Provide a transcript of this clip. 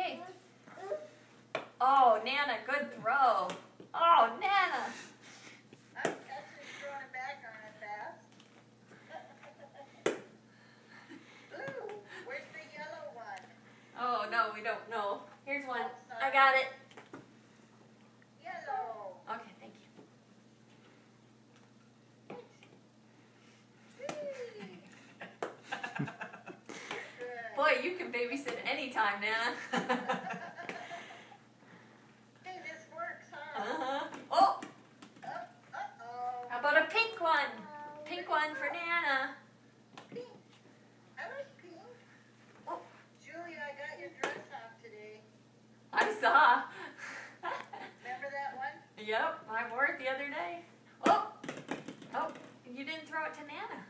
Okay. Oh, Nana, good throw. Oh, Nana. I'm catching throwing it back on it fast. Blue, where's the yellow one? Oh, no, we don't know. Here's one. Oh, sorry. I got it. Yellow. Okay, thank you. Good. Boy, you can babysit anytime, Nana. Hey, this works, huh? Uh-huh. Oh, Uh-oh. how about a pink one? Pink one for Nana. Pink. I like pink. Oh, Julia, I got your dress off today. I saw. Remember that one? Yep, I wore it the other day. Oh, you didn't throw it to Nana.